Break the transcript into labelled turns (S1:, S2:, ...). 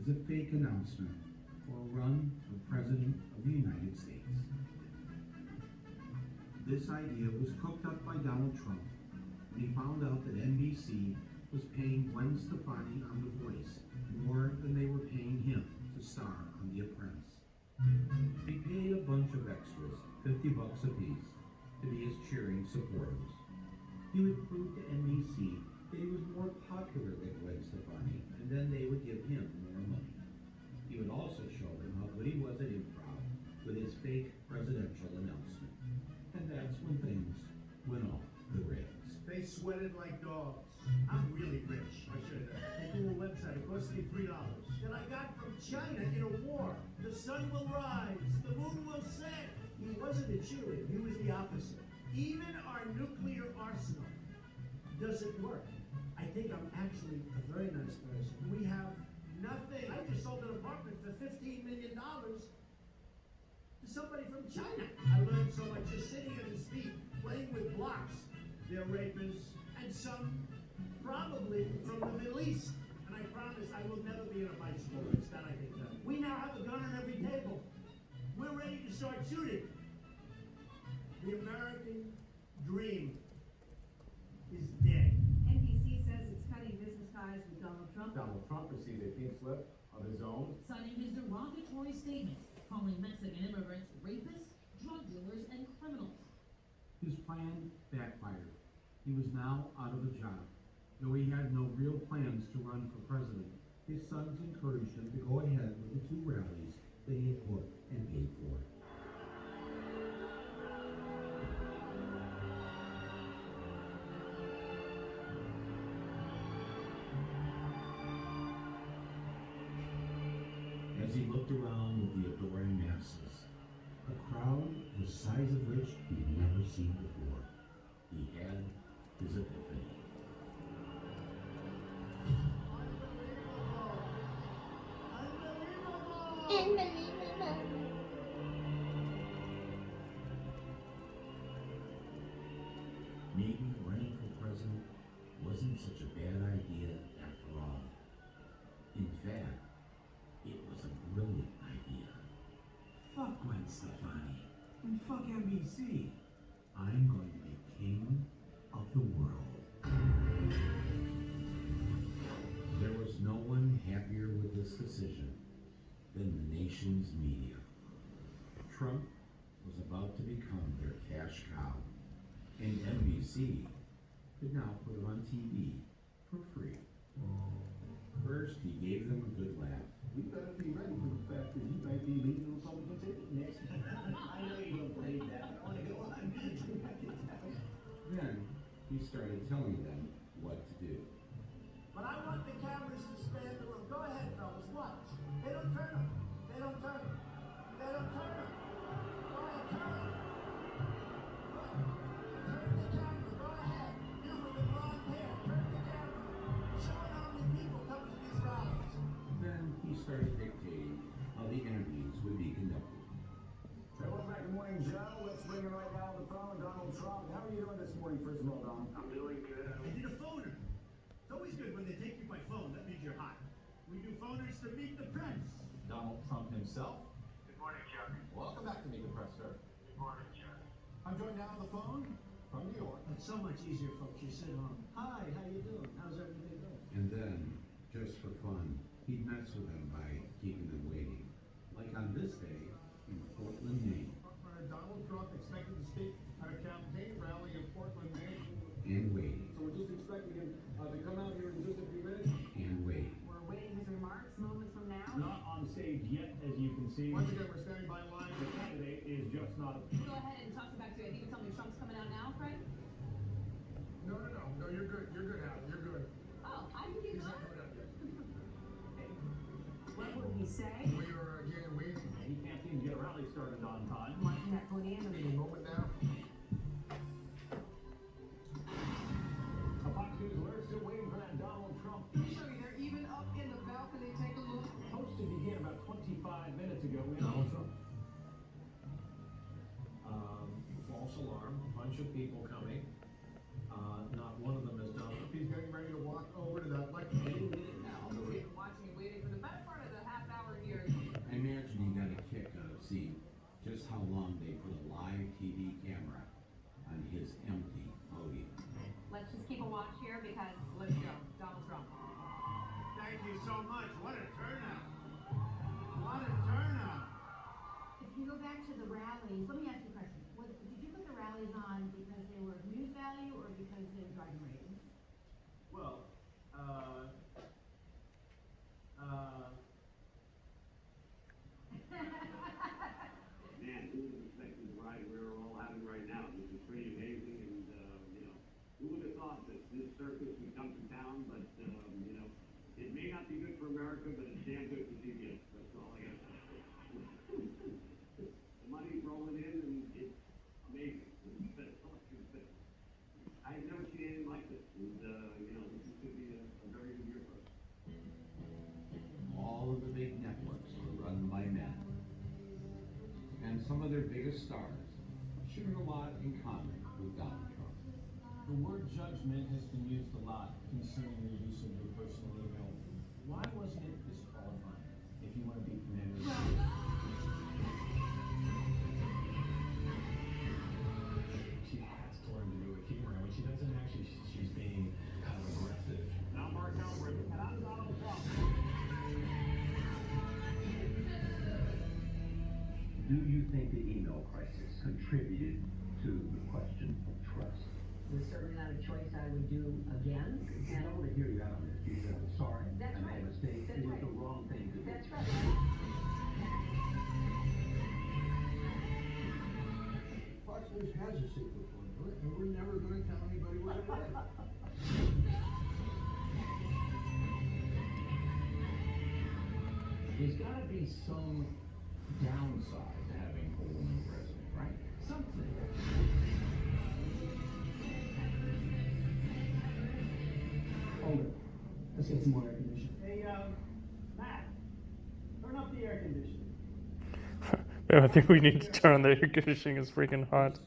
S1: is a fake announcement for a run for President of the United States. This idea was cooked up by Donald Trump when he found out that NBC was paying Gwen Stefani on The Voice more than they were paying him to star on The Apprentice. He paid a bunch of extras, $50 apiece, to be his cheering supporters. He would prove to NBC that he was more popular than Gwen Stefani, and then they would give him more money. He would also show them how good he was at improv with his fake presidential announcement. And that's when things went off the rails.
S2: They sweated like dogs. I'm really rich. I should have. They do a website. It cost me $3 that I got from China in a war. The sun will rise. The moon will set. He wasn't a cheerleader. He was the opposite. Even our nuclear arsenal doesn't work. I think I'm actually a very nice person. We have nothing. I just sold an apartment for $15 million to somebody from China. I learned so much just sitting at his feet, playing with blocks. They're rapists, and some probably from the Middle East. And I promise I will never be in a bicycle race. That I can tell you. We now have a gun on every table. We're ready to start shooting. The American dream is dead.
S3: NBC says it's cutting business ties with Donald Trump.
S4: Donald Trump received a pink slip of his own,
S5: Signing his derogatory statements, calling Mexican immigrants rapists, drug dealers, and criminals.
S1: His plan backfired. He was now out of a job. Though he had no real plans to run for president, his sons encouraged him to go ahead with the 2 rallies that he had booked and paid for. As he looked around with the adoring masses, a crowd the size of which he'd never seen before, he had his epiphany. Maybe running for president wasn't such a bad idea after all. In fact, it was a brilliant idea. Fuck Gwen Stefani and fuck NBC. I'm going to be king of the world. There was no one happier with this decision than the nation's media. Trump was about to become their cash cow, and NBC could now put him on TV for free. First, he gave them a good laugh.
S4: we better be ready for the fact that he might be leading the Republican ticket next.
S2: I know you don't believe that. I want to go on.
S1: Then, he started telling them what to do.
S2: But I want the cameras to span the room. Go ahead, fellas. Watch. They don't turn them. They don't turn them. They don't turn them. Go ahead, turn them. Turn the camera. Go ahead. You with the blonde hair. Turn the camera. Show how many people come to these rallies.
S1: Then, he started dictating how the interviews would be conducted.
S4: Hey, welcome back. Good morning, Joe. Let's bring it right now to the phone. Donald Trump. How are you doing this morning, first of all, Donald?
S6: I'm doing good.
S2: I did a phoner. It's always good when they take you by phone. That means you're hot. We do phoners to meet the prince.
S4: Donald Trump himself.
S6: Good morning, Chuck.
S4: Welcome back to Meet the Press, sir.
S6: Good morning, Chuck.
S4: I'm joined now on the phone from New York.
S2: It's so much easier, folks. You sit home. Hi, how you doing? How's everything going?
S1: And then, just for fun, he'd mess with them by keeping them waiting. Like on this day in Portland, Maine.
S4: Donald Trump expected to speak at a campaign rally in Portland, Maine.
S1: And waiting.
S4: So we're just expecting him to come out here in just a few minutes.
S1: And waiting.
S3: We're awaiting his remarks moments from now.
S7: Not on stage yet, as you can see.
S4: Once again, we're standing by line.
S7: The candidate is just not.
S5: Go ahead and toss it back to you. I think you tell me Trump's coming out now, Fred?
S4: No, you're good. You're good, Al. You're good.
S5: Oh, I can keep
S4: He's not
S5: going.
S4: coming out yet.
S3: What will he say?
S4: We are again waiting.
S7: He can't seem to get a rally started on time.
S3: Watching that podium.
S4: Any moment now.
S7: A Fox News alert still waiting for that Donald Trump.
S8: Show you they're even up in the balcony. Take a look.
S7: Posted began about 25 minutes ago.
S4: Donald Trump.
S9: False alarm, a bunch of people coming. Not one of them is Donald.
S4: He's getting ready to walk over to that lectern.
S8: Been watching and waiting for the better part of the
S10: see just how long they put a live TV camera on his empty podium.
S3: Let's just keep a watch here because let's go. Donald Trump.
S2: Thank you so much. What a turnout. What a turnout.
S11: If you go back to the rallies, let me ask you a question. Did you put the rallies on because they were news value or because they were driving ratings?
S2: Well, man, who was expecting the ride we're all having right now? This is pretty amazing, and, who would have thought that this circus would come to town, but, it may not be good for America, but it's damn good for CBS, that's all I got to say. The money's rolling in, and it's amazing. That's all I can say. I've never seen anything like this, and, this could be a very good year for us.
S10: All of the big networks are run by men. And some of their biggest stars share a lot in common with Donald Trump.
S9: The word judgment has been used a lot concerning the use of your personal email. Why wasn't it disqualifying if you want to be commander? She has to learn to do with humor, and when she doesn't actually, she's being kind of aggressive.
S7: I'm Mark Albert, and I'm Donald Trump.
S12: Do you think the email crisis contributed to the question of trust?
S13: It's certainly not a choice I would do again.
S12: I don't want to hear you out on this. You said, I'm sorry,
S13: That's
S12: I made a
S13: right.
S12: mistake.
S13: That's
S12: It was
S13: right.
S12: the wrong thing to do.
S13: That's right.
S1: Fox News has a secret formula, and we're never gonna tell anybody what it is.
S7: There's gotta be some downside to having a woman president, right? Something.
S2: Hold it. Let's get some more air conditioning. Hey, Matt, turn up the air conditioning.
S14: I think we need to turn on the air conditioning. It's freaking hot.